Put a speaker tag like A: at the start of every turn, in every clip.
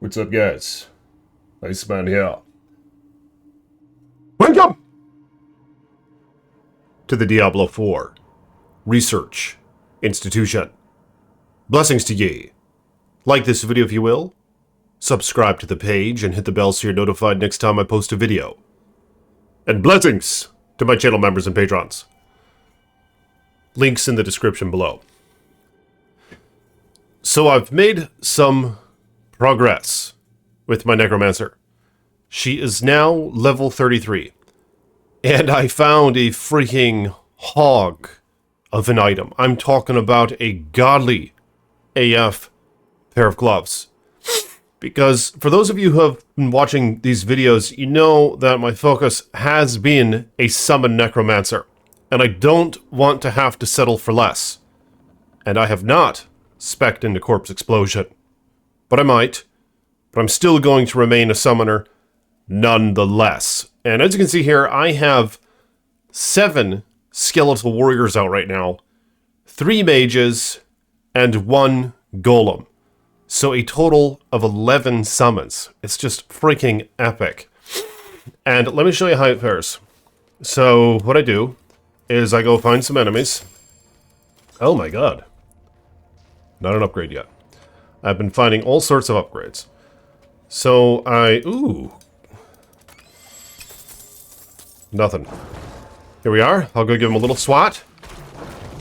A: What's up, guys? Iceman here. Welcome to the Diablo 4 Research Institution. Blessings to ye. Like this video if you will. Subscribe to the page and hit the bell so you're notified next time I post a video. And blessings to my channel members and patrons. Links in the description below. So I've made some progress with my necromancer. She is now level 33. And I found a freaking hog of an item. I'm talking about a godly AF pair of gloves. Because for those of you who have been watching these videos, you know that my focus has been a summon necromancer. And I don't want to have to settle for less. And I have not spec'd into corpse explosion. But I might. But I'm still going to remain a summoner nonetheless. And as you can see here, I have 7 skeletal warriors out right now, 3 mages, and 1 golem. So a total of 11 summons. It's just freaking epic. And let me show you how it fares. So what I do is I go find some enemies. Oh my god. Not an upgrade yet. I've been finding all sorts of upgrades. So ooh. Nothing. Here we are. I'll go give him a little swat.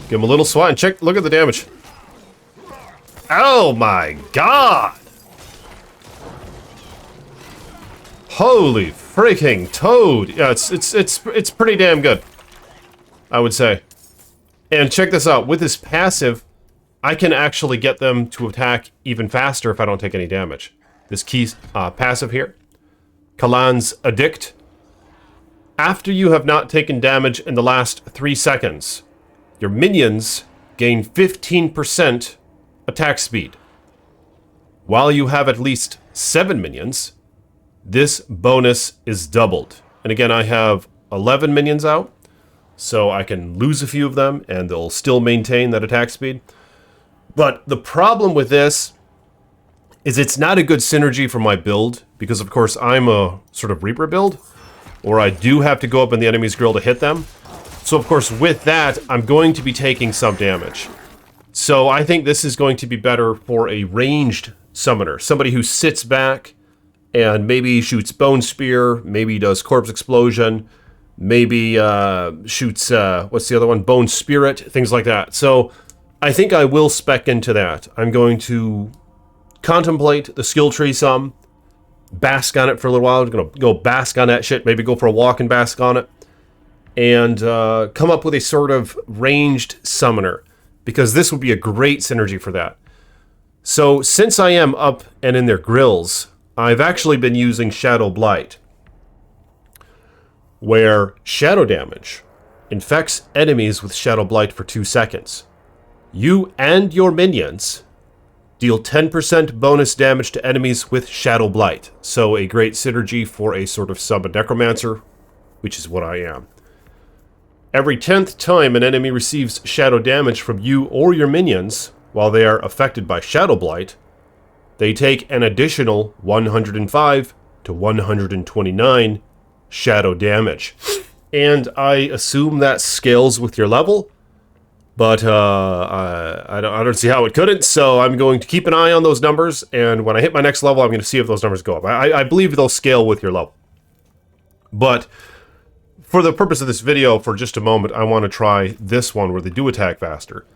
A: Give him a little swat and check, look at the damage. Oh my god! Holy freaking toad! Yeah, it's pretty damn good, I would say. And check this out. With this passive, I can actually get them to attack even faster if I don't take any damage. This key passive here, Kalan's Addict. After you have not taken damage in the last 3 seconds, your minions gain 15% attack speed. While you have at least 7 minions, this bonus is doubled. And again, I have 11 minions out, so I can lose a few of them and they'll still maintain that attack speed. But the problem with this is it's not a good synergy for my build, because of course I'm a sort of Reaper build, or I do have to go up in the enemy's grill to hit them. So of course with that, I'm going to be taking some damage. So I think this is going to be better for a ranged summoner. Somebody who sits back and maybe shoots Bone Spear, maybe does Corpse Explosion, maybe shoots, what's the other one? Bone Spirit, things like that. So I think I will spec into that. I'm going to contemplate the skill tree some, bask on it for a little while. I'm going to go bask on that shit, maybe go for a walk and bask on it, and come up with a sort of ranged summoner, because this would be a great synergy for that. So since I am up and in their grills, I've actually been using Shadow Blight, where shadow damage infects enemies with Shadow Blight for 2 seconds. You and your minions deal 10% bonus damage to enemies with Shadow Blight. So a great synergy for a sort of summon necromancer, which is what I am. Every 10th time an enemy receives shadow damage from you or your minions while they are affected by Shadow Blight, they take an additional 105 to 129 shadow damage. And I assume that scales with your level, but I don't see how it couldn't, so I'm going to keep an eye on those numbers, and when I hit my next level, I'm going to see if those numbers go up. I believe they'll scale with your level. But for the purpose of this video, for just a moment, I want to try this one where they do attack faster.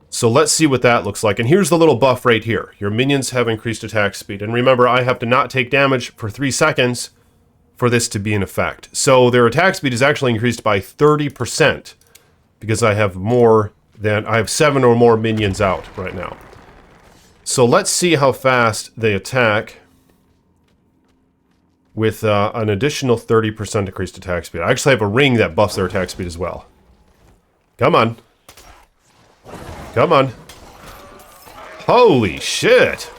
A: So let's see what that looks like. And here's the little buff right here. Your minions have increased attack speed. And remember, I have to not take damage for 3 seconds for this to be in effect. So their attack speed is actually increased by 30% because I have 7 or more minions out right now. So let's see how fast they attack with an additional 30% increased attack speed. I actually have a ring that buffs their attack speed as well. Come on. Come on. Holy shit.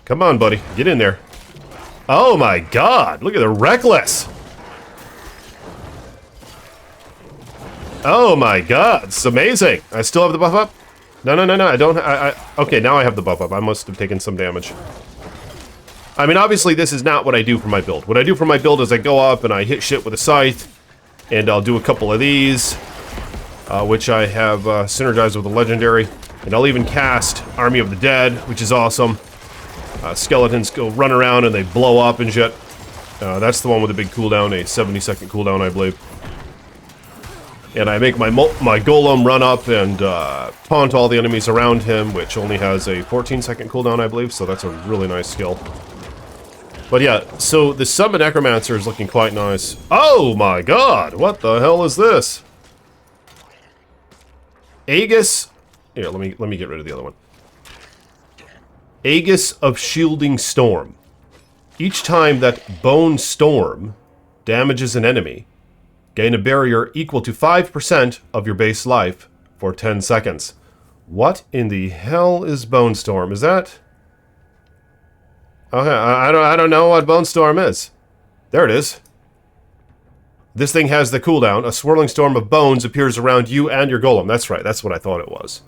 A: Come on, buddy. Get in there. Oh my god. Look at the reckless. Oh my god. It's amazing. I still have the buff up. No, no, no, no, I don't... okay, now I have the buff up. I must have taken some damage. I mean, obviously, this is not what I do for my build. What I do for my build is I go up and I hit shit with a scythe, and I'll do a couple of these, which I have synergized with a legendary, and I'll even cast Army of the Dead, which is awesome. Skeletons go run around and they blow up and shit. That's the one with a big cooldown, a 70-second cooldown, I believe. And I make my golem run up and taunt all the enemies around him, which only has a 14-second cooldown, I believe, so that's a really nice skill. But yeah, so the Summon Necromancer is looking quite nice. Oh my god, what the hell is this? Aegis... Here, let me get rid of the other one. Aegis of Shielding Storm. Each time that Bone Storm damages an enemy, gain a barrier equal to 5% of your base life for 10 seconds. What in the hell is Bone Storm? Is that... Okay, I don't know what Bone Storm is. There it is. This thing has the cooldown. A swirling storm of bones appears around you and your golem. That's right, that's what I thought it was.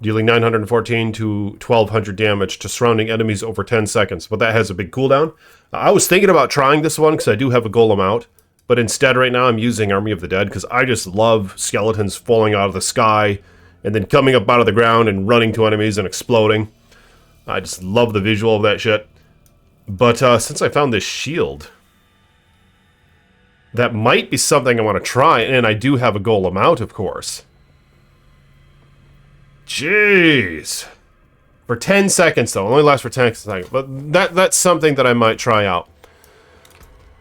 A: Dealing 914 to 1200 damage to surrounding enemies over 10 seconds. But that has a big cooldown. I was thinking about trying this one because I do have a golem out. But instead right now I'm using Army of the Dead because I just love skeletons falling out of the sky and then coming up out of the ground and running to enemies and exploding. I just love the visual of that shit. But since I found this shield, that might be something I want to try, and I do have a golem out, of course. Jeez. For 10 seconds, though. It only lasts for 10 seconds. But that's something that I might try out.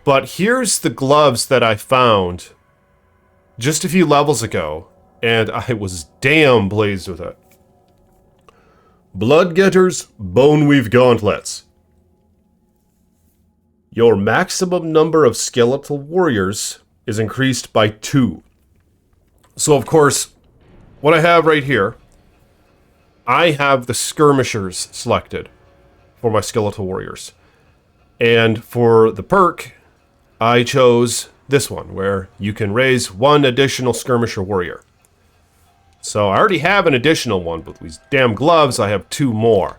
A: But here's the gloves that I found just a few levels ago, and I was damn pleased with it. Bloodgetters Boneweave Gauntlets. Your maximum number of skeletal warriors is increased by 2. So, of course, what I have right here, I have the skirmishers selected for my skeletal warriors. And for the perk, I chose this one, where you can raise 1 additional skirmisher warrior. So I already have an additional one, but with these damn gloves, I have 2 more.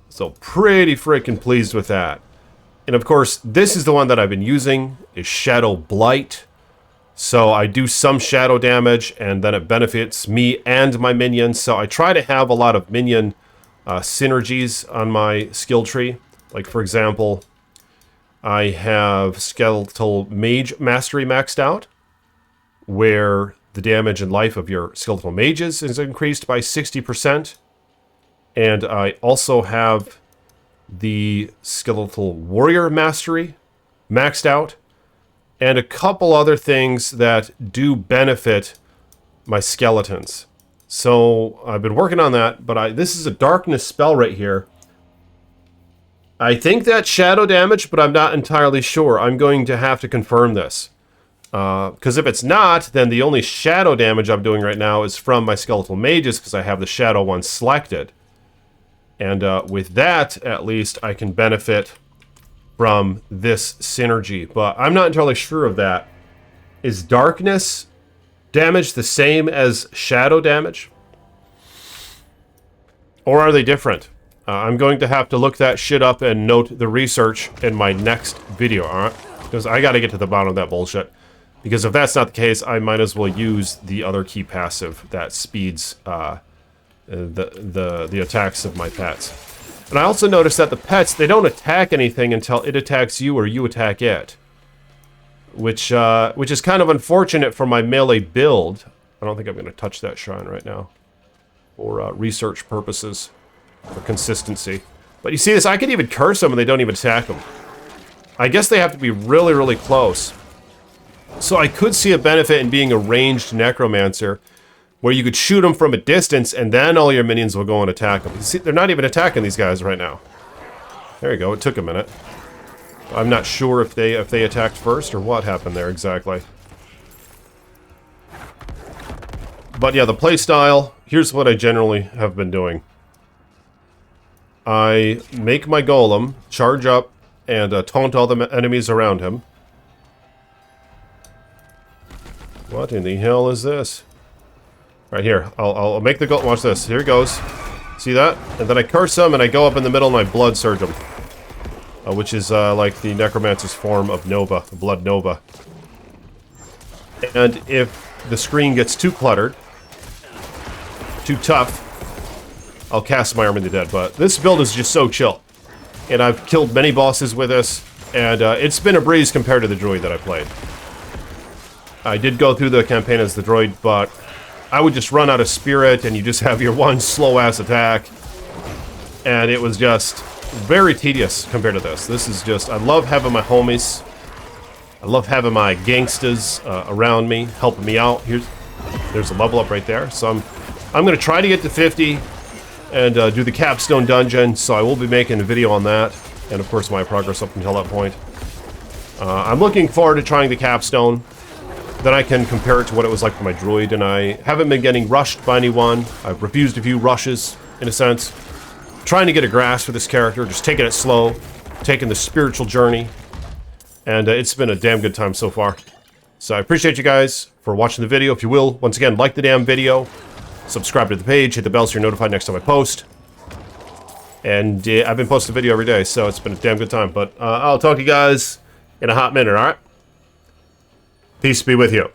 A: So pretty freaking pleased with that. And of course, this is the one that I've been using, is Shadow Blight. So I do some shadow damage, and then it benefits me and my minions. So I try to have a lot of minion synergies on my skill tree. Like, for example, I have Skeletal Mage Mastery maxed out, where the damage and life of your skeletal mages is increased by 60%. And I also have the Skeletal Warrior Mastery maxed out, and a couple other things that do benefit my skeletons. So I've been working on that, but this is a darkness spell right here. I think that's shadow damage, but I'm not entirely sure. I'm going to have to confirm this. Because if it's not, then the only shadow damage I'm doing right now is from my skeletal mages, because I have the shadow one selected. And with that, at least, I can benefit from this synergy. But I'm not entirely sure of that. Is darkness damage the same as shadow damage? Or are they different? I'm going to have to look that shit up and note the research in my next video, alright? Because I gotta get to the bottom of that bullshit. Because if that's not the case, I might as well use the other key passive that speeds the attacks of my pets. And I also noticed that the pets, they don't attack anything until it attacks you or you attack it. Which is kind of unfortunate for my melee build. I don't think I'm going to touch that shrine right now. For research purposes. For consistency. But you see this, I can even curse them and they don't even attack them. I guess they have to be really, really close. So I could see a benefit in being a ranged necromancer, where you could shoot them from a distance and then all your minions will go and attack them. You see, they're not even attacking these guys right now. There you go, it took a minute. I'm not sure if they attacked first or what happened there exactly. But yeah, the playstyle, here's what I generally have been doing. I make my golem charge up and taunt all the enemies around him. What in the hell is this? Right here. I'll make the goal. Watch this. Here he goes. See that? And then I curse him, and I go up in the middle, and I blood surge him. Which is like the necromancer's form of Nova, the blood Nova. And if the screen gets too cluttered, too tough, I'll cast my Army of the Dead. But this build is just so chill. And I've killed many bosses with this, and it's been a breeze compared to the droid that I played. I did go through the campaign as the droid, but I would just run out of spirit, and you just have your one slow-ass attack. And it was just very tedious compared to this. This is just, I love having my homies. I love having my gangsters around me, helping me out. There's a level up right there. So I'm going to try to get to 50 and do the capstone dungeon. So I will be making a video on that. And of course my progress up until that point. I'm looking forward to trying the capstone. Then I can compare it to what it was like for my droid. And I haven't been getting rushed by anyone. I've refused a few rushes, in a sense. Trying to get a grasp for this character, just taking it slow, taking the spiritual journey, and it's been a damn good time so far. So I appreciate you guys for watching the video. If you will, once again, like the damn video, subscribe to the page, hit the bell so you're notified next time I post. And I've been posting a video every day, so it's been a damn good time. But I'll talk to you guys in a hot minute, alright? Peace be with you.